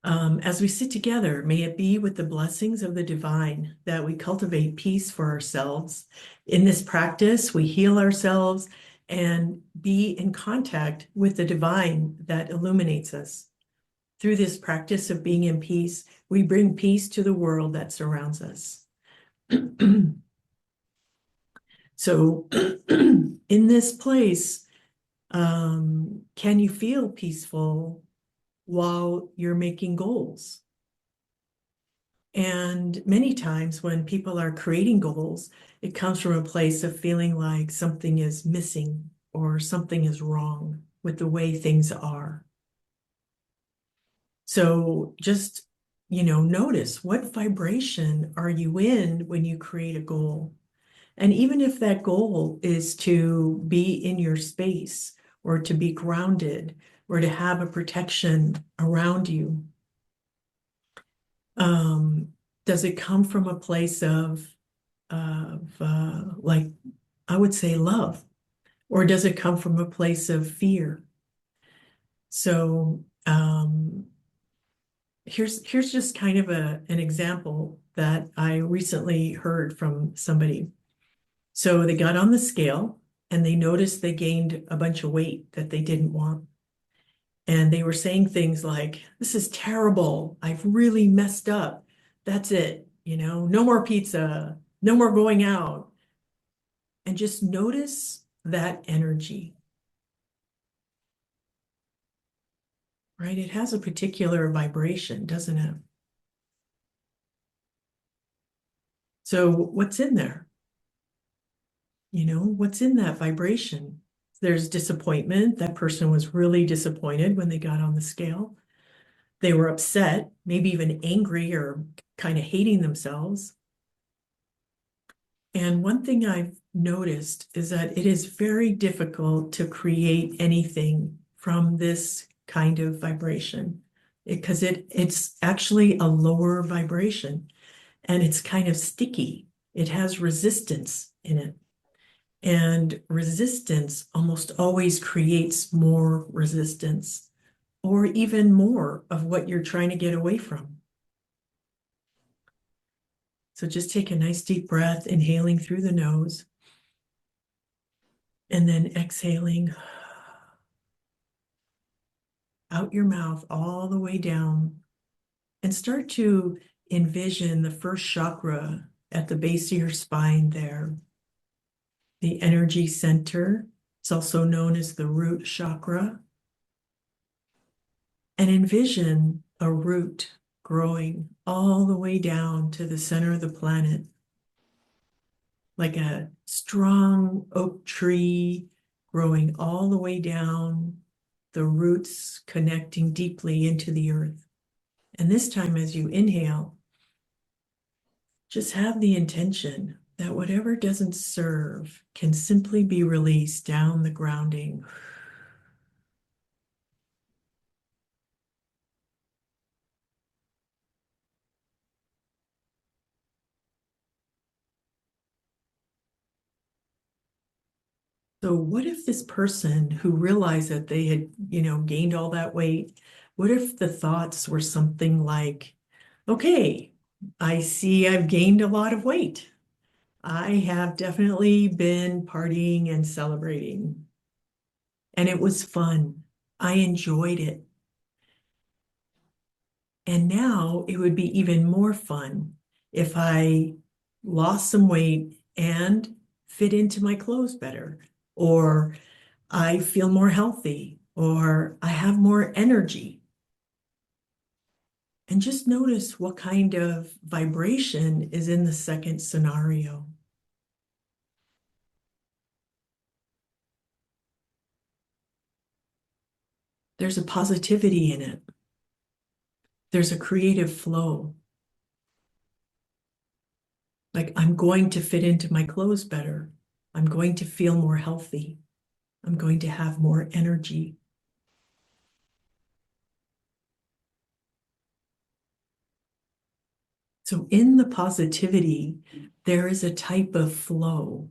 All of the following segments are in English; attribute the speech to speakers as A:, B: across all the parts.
A: As we sit together, may it be with the blessings of the divine that we cultivate peace for ourselves. In this practice, we heal ourselves and be in contact with the divine that illuminates us. Through this practice of being in peace, we bring peace to the world that surrounds us. So, in this place, can you feel peaceful while you're making goals? And many times when people are creating goals, it comes from a place of feeling like something is missing or something is wrong with the way things are. So just, notice what vibration are you in when you create a goal? And even if that goal is to be in your space or to be grounded or to have a protection around you, does it come from a place of like, I would say love, or does it come from a place of fear? So here's just kind of an example that I recently heard from somebody. So they got on the scale and they noticed they gained a bunch of weight that they didn't want. And they were saying things like, this is terrible. I've really messed up. That's it. No more pizza, no more going out. And just notice that energy, right? It has a particular vibration, doesn't it? So what's in there? What's in that vibration? There's disappointment. That person was really disappointed when they got on the scale. They were upset, maybe even angry or kind of hating themselves. And one thing I've noticed is that it is very difficult to create anything from this kind of vibration because it's actually a lower vibration and it's kind of sticky. It has resistance in it. And resistance almost always creates more resistance or even more of what you're trying to get away from. So just take a nice deep breath, inhaling through the nose, and then exhaling out your mouth all the way down. And start to envision the first chakra at the base of your spine there. The energy center. It's also known as the root chakra. And envision a root growing all the way down to the center of the planet, like a strong oak tree growing all the way down, the roots connecting deeply into the earth. And this time, as you inhale, just have the intention that whatever doesn't serve can simply be released down the grounding. So what if this person who realized that they had, gained all that weight, what if the thoughts were something like, okay, I see I've gained a lot of weight. I have definitely been partying and celebrating, and it was fun. I enjoyed it. And now it would be even more fun if I lost some weight and fit into my clothes better, or I feel more healthy, or I have more energy. And just notice what kind of vibration is in the second scenario. There's a positivity in it. There's a creative flow. Like, I'm going to fit into my clothes better. I'm going to feel more healthy. I'm going to have more energy. So in the positivity, there is a type of flow,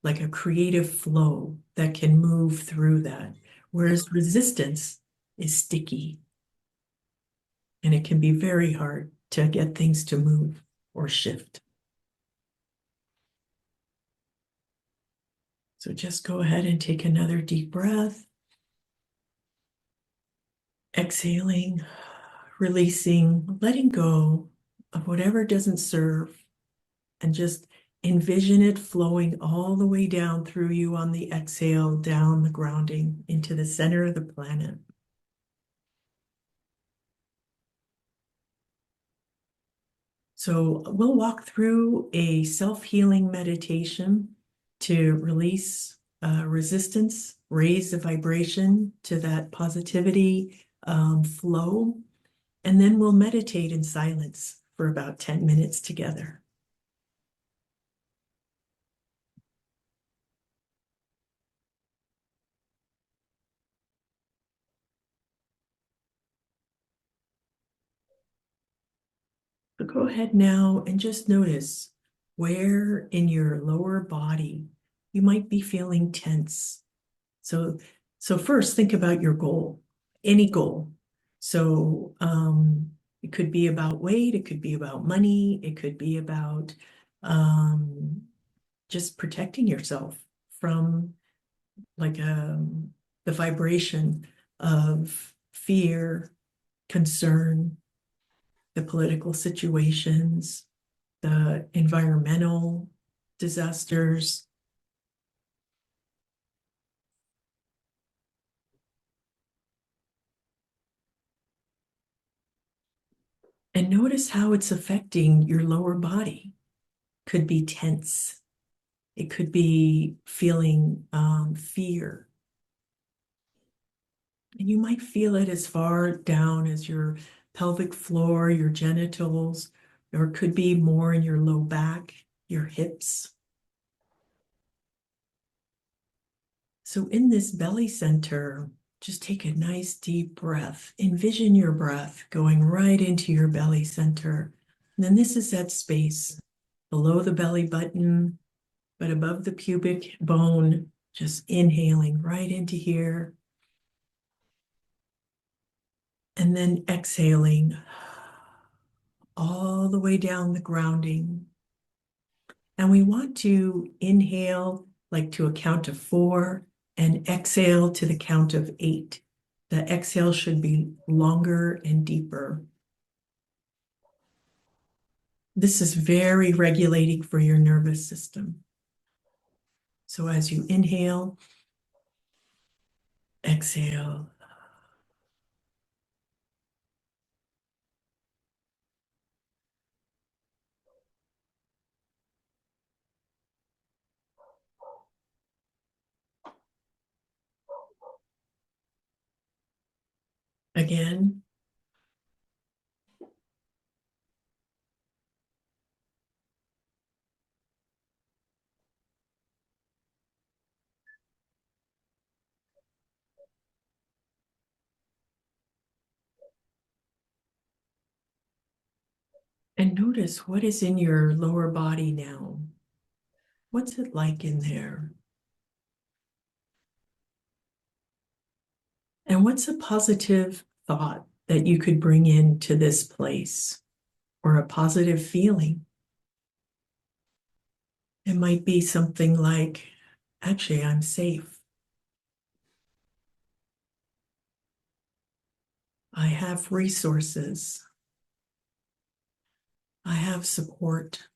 A: like a creative flow that can move through that. Whereas resistance is sticky. And it can be very hard to get things to move or shift. So just go ahead and take another deep breath. Exhaling, releasing, letting go of whatever doesn't serve, and just envision it flowing all the way down through you on the exhale, down the grounding into the center of the planet. So we'll walk through a self-healing meditation to release resistance, raise the vibration to that positivity flow, and then we'll meditate in silence for about 10 minutes together. So go ahead now and just notice where in your lower body you might be feeling tense. So first think about your goal, any goal. So it could be about weight, it could be about money, it could be about just protecting yourself from like the vibration of fear, concern, the political situations, the environmental disasters. And notice how it's affecting your lower body. Could be tense. It could be feeling fear. And you might feel it as far down as your pelvic floor, your genitals, or it could be more in your low back, your hips. So in this belly center, just take a nice deep breath. Envision your breath going right into your belly center. And then this is that space below the belly button, but above the pubic bone, just inhaling right into here. And then exhaling all the way down the grounding. And we want to inhale like to a count of 4 and exhale to the count of 8. The exhale should be longer and deeper. This is very regulating for your nervous system. So as you inhale, exhale. Again. And notice what is in your lower body now. What's it like in there? And what's a positive thought that you could bring into this place, or a positive feeling? It might be something like, actually, I'm safe. I have resources. I have support.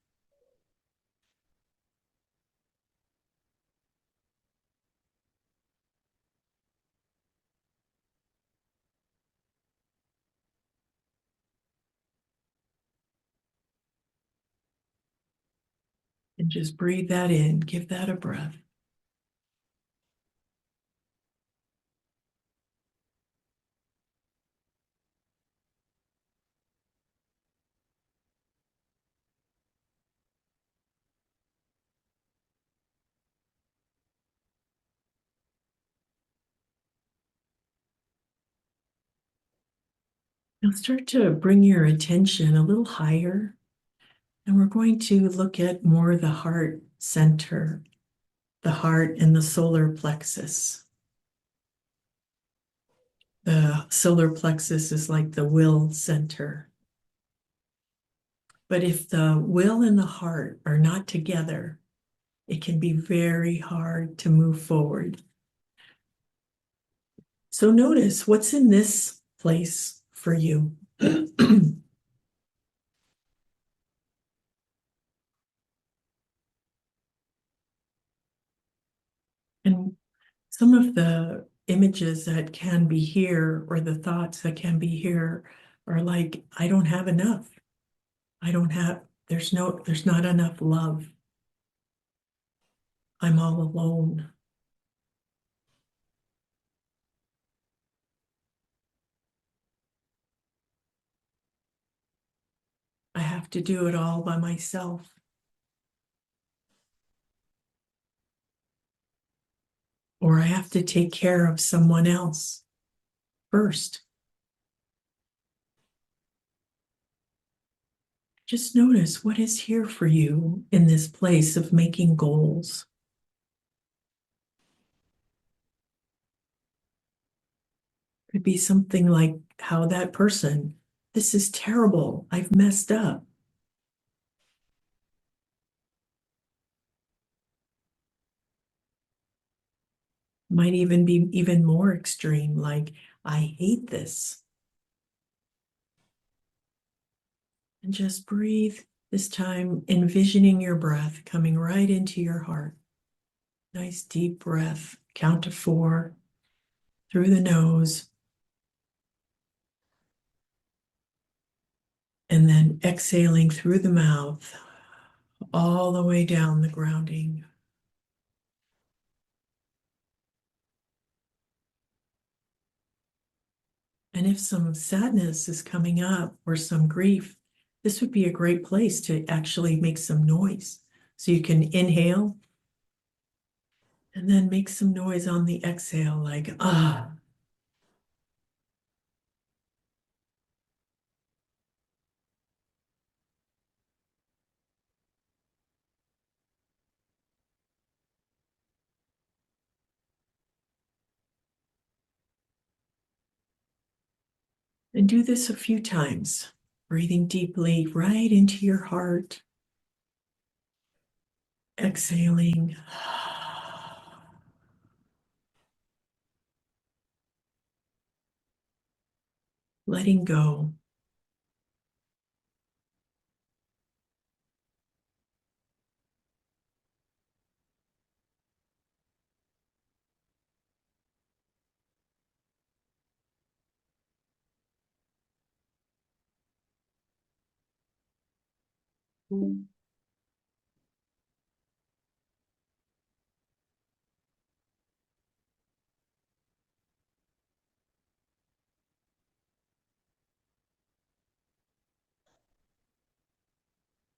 A: And just breathe that in, give that a breath. Now start to bring your attention a little higher, and we're going to look at more the heart center, the heart and the solar plexus. The solar plexus is like the will center. But if the will and the heart are not together, it can be very hard to move forward. So notice what's in this place for you. And some of the images that can be here, or the thoughts that can be here, are like, I don't have enough. I don't have, there's not enough love. I'm all alone. I have to do it all by myself. Or I have to take care of someone else first. Just notice what is here for you in this place of making goals. Could be something like how that person, this is terrible, I've messed up. Might even be even more extreme, like, I hate this. And just breathe, this time envisioning your breath coming right into your heart. Nice deep breath, count to 4 through the nose. And then exhaling through the mouth, all the way down the grounding. And if some sadness is coming up or some grief, this would be a great place to actually make some noise. So you can inhale and then make some noise on the exhale, like, ah. And do this a few times, breathing deeply right into your heart, exhaling. Letting go.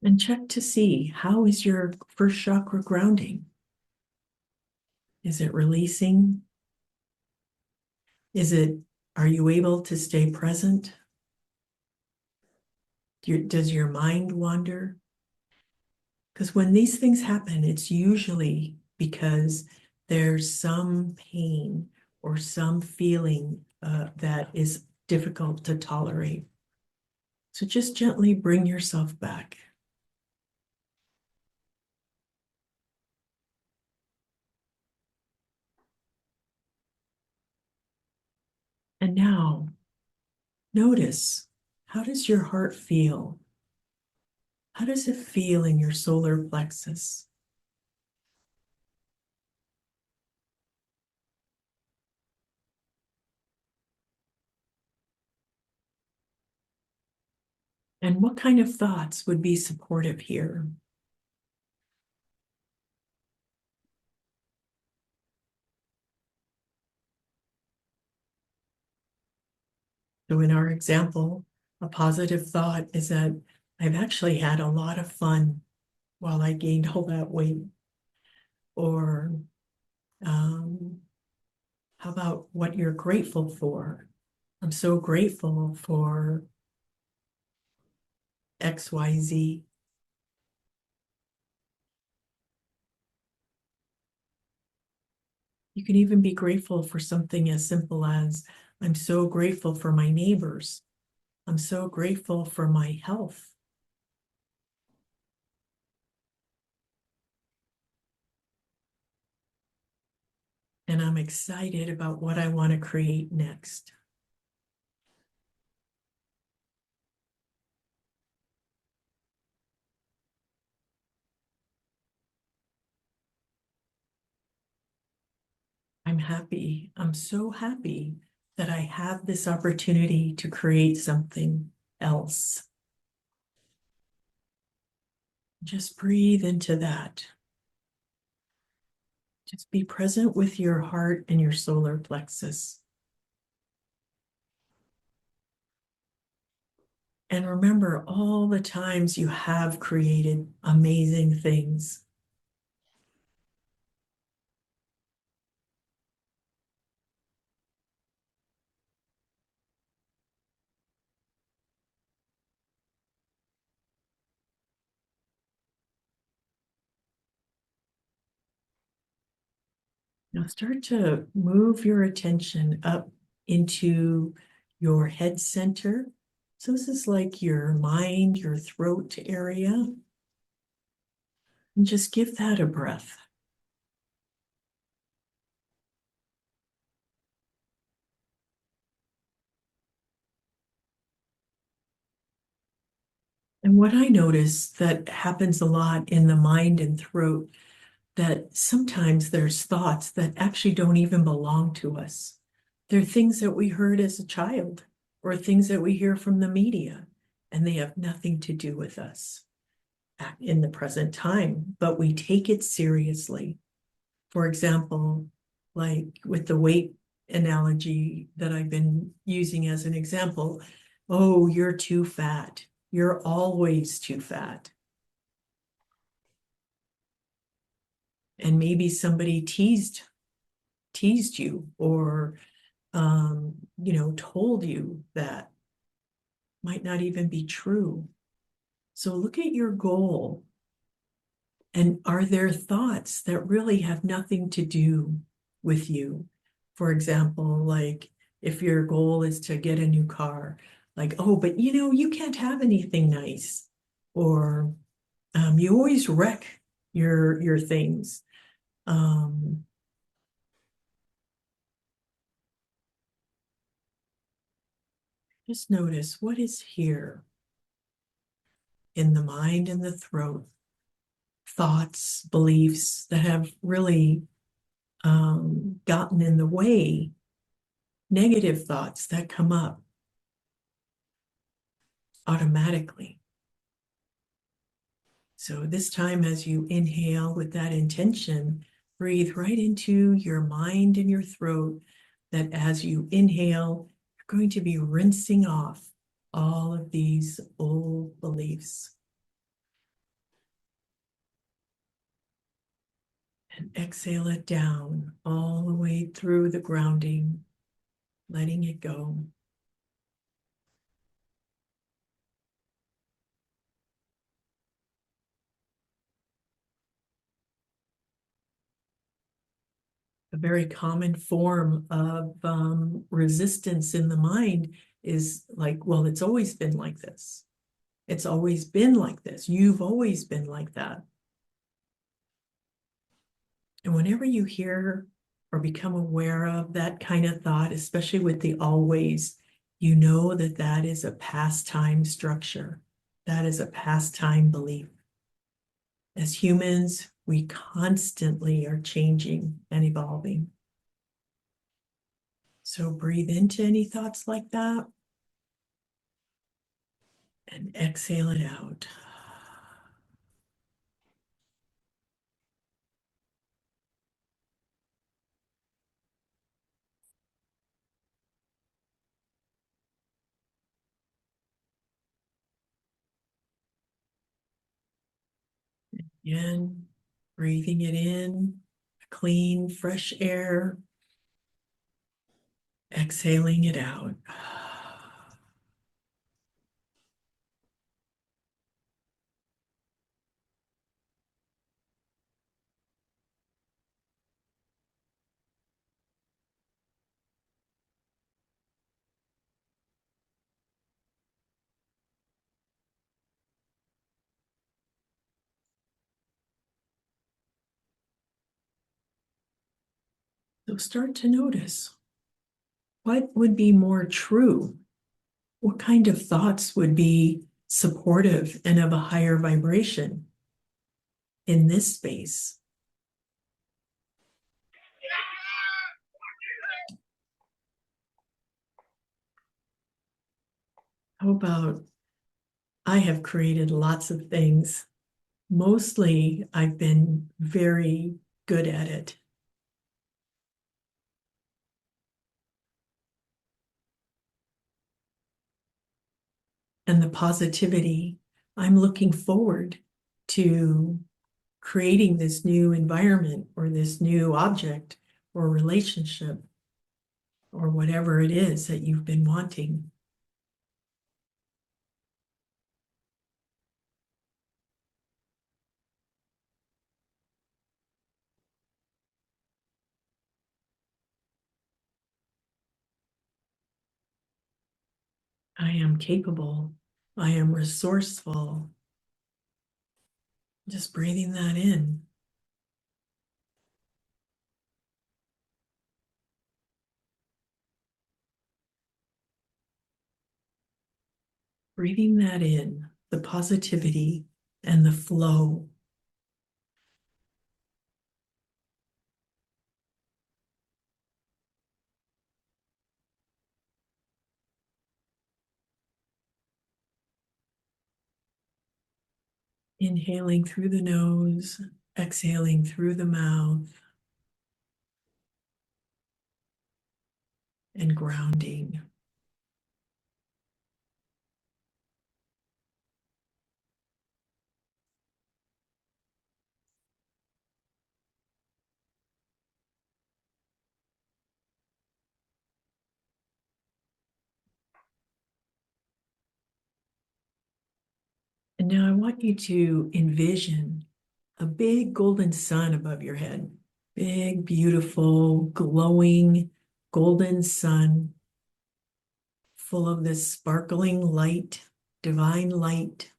A: And check to see, how is your first chakra grounding? Is it releasing? Are you able to stay present? Does your mind wander? Because when these things happen, it's usually because there's some pain or some feeling that is difficult to tolerate. So just gently bring yourself back. And now, notice, how does your heart feel? How does it feel in your solar plexus? And what kind of thoughts would be supportive here? So in our example, a positive thought is that I've actually had a lot of fun while I gained all that weight. Or how about what you're grateful for? I'm so grateful for XYZ. You can even be grateful for something as simple as, I'm so grateful for my neighbors. I'm so grateful for my health. And I'm excited about what I want to create next. I'm happy. I'm so happy that I have this opportunity to create something else. Just breathe into that. Just be present with your heart and your solar plexus. And remember all the times you have created amazing things. Now start to move your attention up into your head center. So this is like your mind, your throat area. And just give that a breath. And what I notice that happens a lot in the mind and throat, that sometimes there's thoughts that actually don't even belong to us. They're things that we heard as a child or things that we hear from the media, and they have nothing to do with us in the present time, but we take it seriously. For example, like with the weight analogy that I've been using as an example, oh, you're too fat. You're always too fat. And maybe somebody teased you or told you that might not even be true. So look at your goal. And are there thoughts that really have nothing to do with you? For example, like if your goal is to get a new car, like, oh, but you can't have anything nice. Or you always wreck your things. Um, just notice what is here in the mind and the throat, thoughts, beliefs that have really gotten in the way, negative thoughts that come up automatically. So this time, as you inhale with that intention, breathe right into your mind and your throat, that as you inhale, you're going to be rinsing off all of these old beliefs. And exhale it down all the way through the grounding, letting it go. A very common form of resistance in the mind is like, well, it's always been like this. It's always been like this. You've always been like that. And whenever you hear or become aware of that kind of thought, especially with the always, you know that that is a past time structure. That is a past time belief. As humans, we constantly are changing and evolving. So breathe into any thoughts like that and exhale it out. Again, breathing it in, clean, fresh air, exhaling it out. So start to notice, what would be more true? What kind of thoughts would be supportive and of a higher vibration in this space? How about, I have created lots of things. Mostly, I've been very good at it. And the positivity, I'm looking forward to creating this new environment or this new object or relationship or whatever it is that you've been wanting. I am capable. I am resourceful. Just breathing that in. Breathing that in, the positivity and the flow. Inhaling through the nose, exhaling through the mouth, and grounding. And now I want you to envision a big golden sun above your head. Big, beautiful, glowing golden sun, full of this sparkling light, divine light.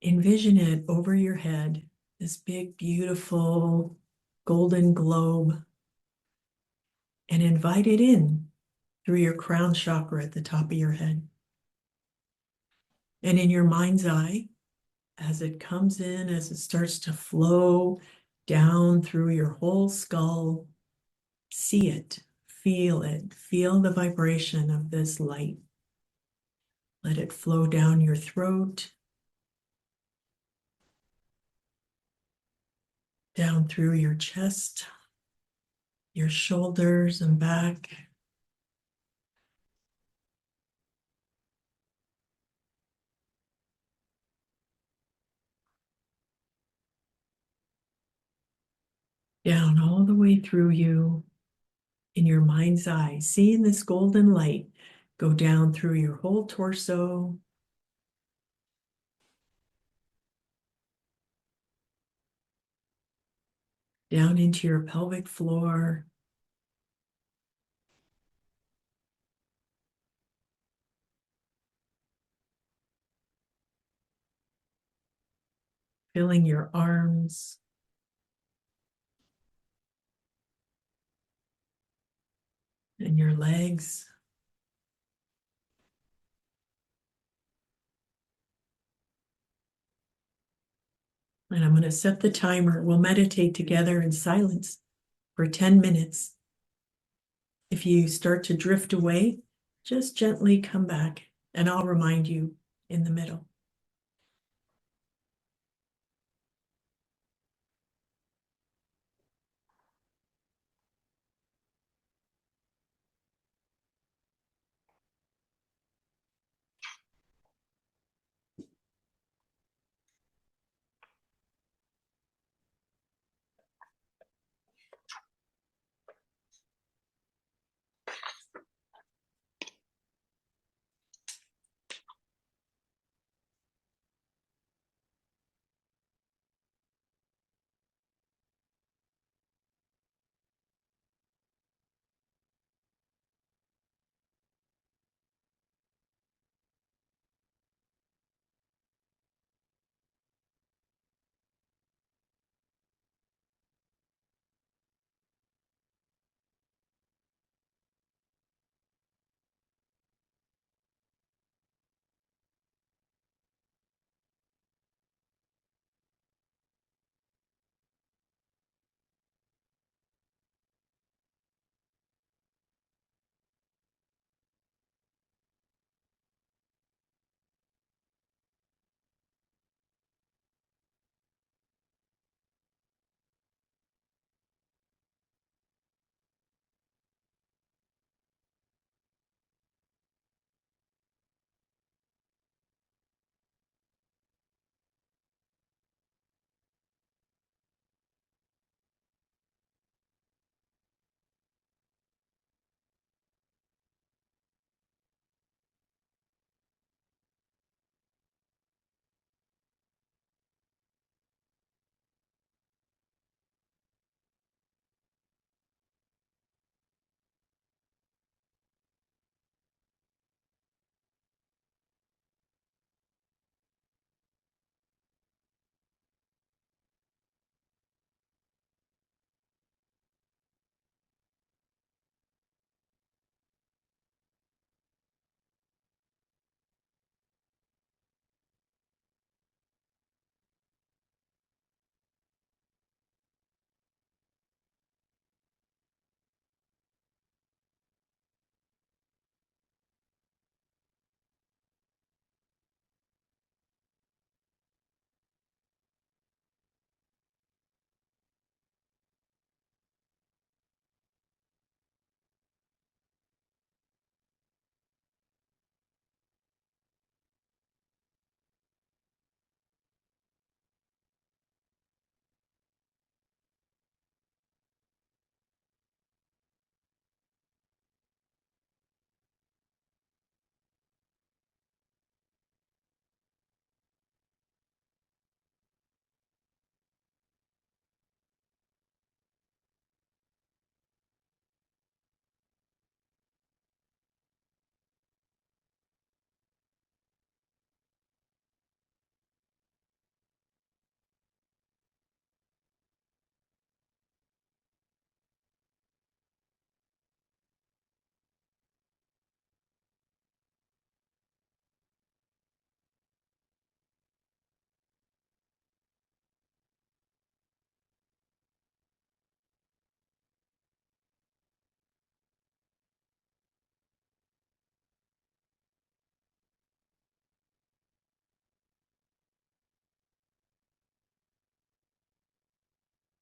A: Envision it over your head, this big, beautiful golden globe, and invite it in through your crown chakra at the top of your head. And in your mind's eye, as it comes in, as it starts to flow down through your whole skull, see it, feel the vibration of this light. Let it flow down your throat, down through your chest, your shoulders and back. Down all the way through you in your mind's eye, seeing this golden light go down through your whole torso, down into your pelvic floor, filling your arms, and your legs. And I'm going to set the timer. We'll meditate together in silence for 10 minutes. If you start to drift away, just gently come back and I'll remind you in the middle.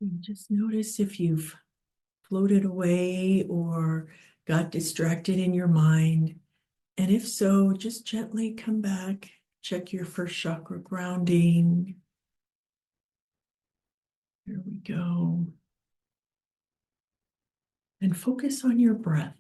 A: And just notice if you've floated away or got distracted in your mind. And if so, just gently come back, check your first chakra grounding. There we go. And focus on your breath.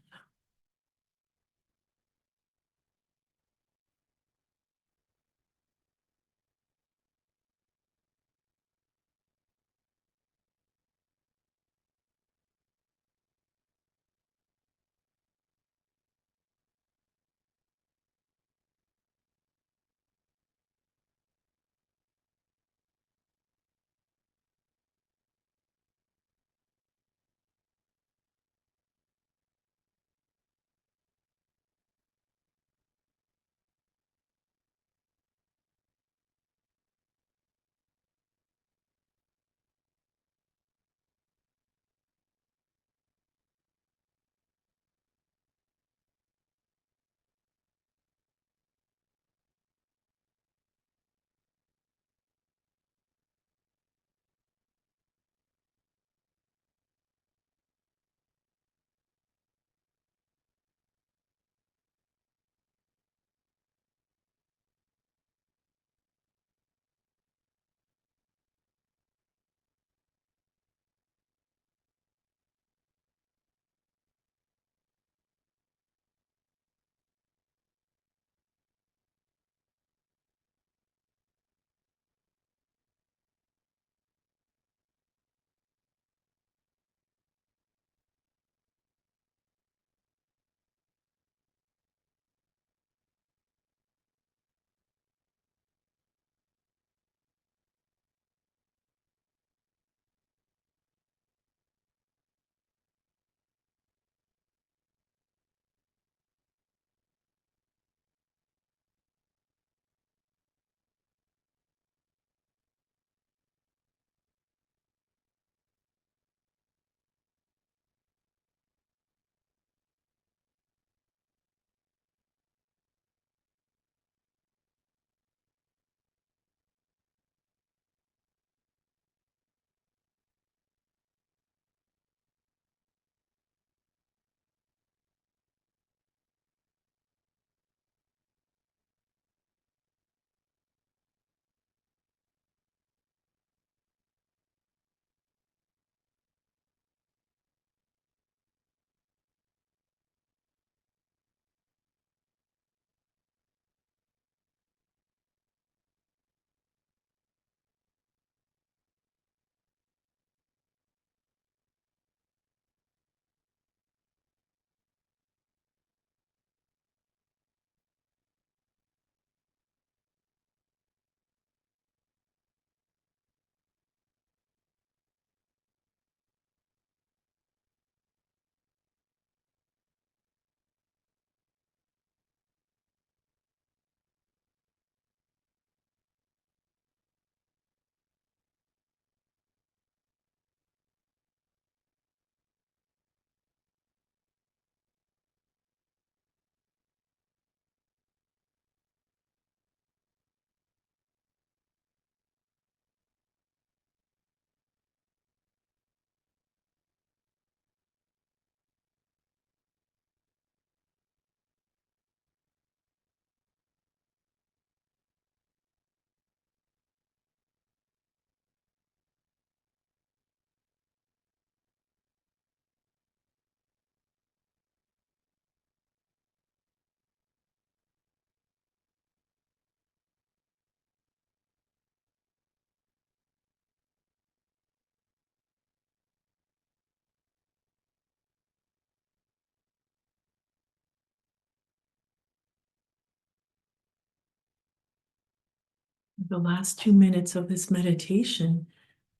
A: The last 2 minutes of this meditation,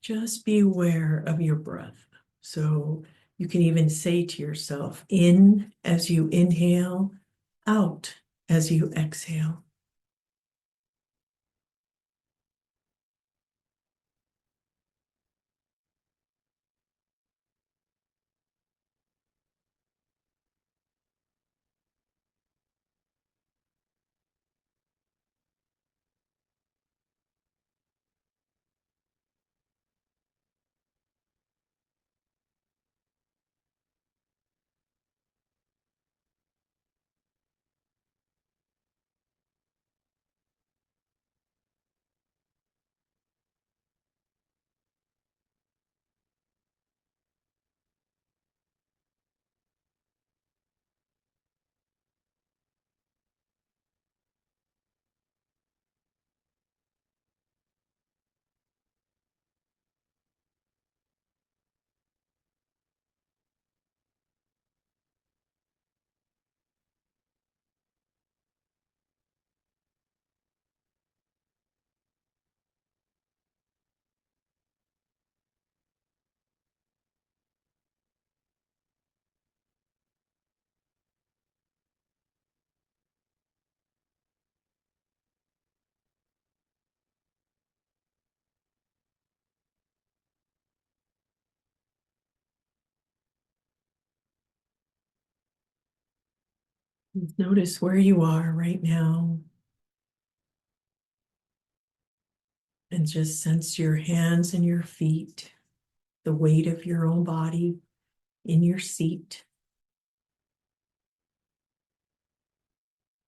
A: just be aware of your breath. So you can even say to yourself, in as you inhale, out as you exhale. Notice where you are right now and just sense your hands and your feet, the weight of your own body in your seat.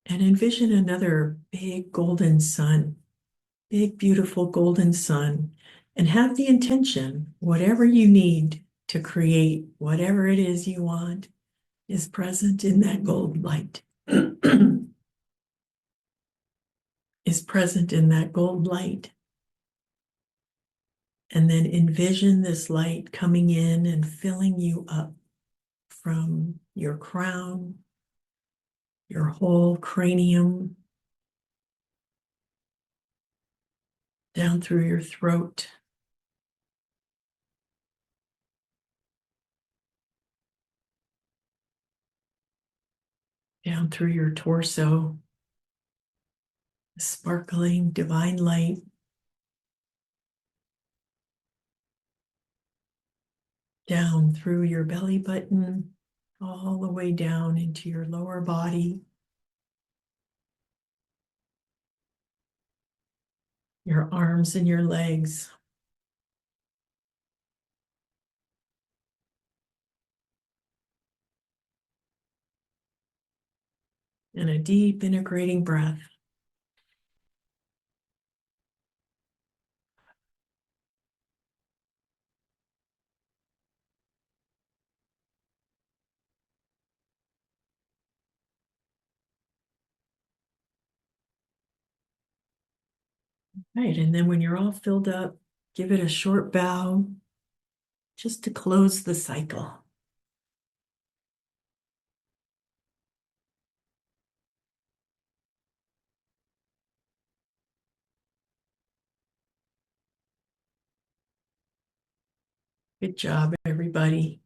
A: And envision another big golden sun, big, beautiful golden sun, and have the intention, whatever you need to create, whatever it is you want, is present in that gold light. Is present in that gold light. And then envision this light coming in and filling you up from your crown, your whole cranium, down through your throat, down through your torso, sparkling divine light, down through your belly button, all the way down into your lower body, your arms and your legs. And a deep integrating breath. Right, and then when you're all filled up, give it a short bow just to close the cycle. Good job, everybody.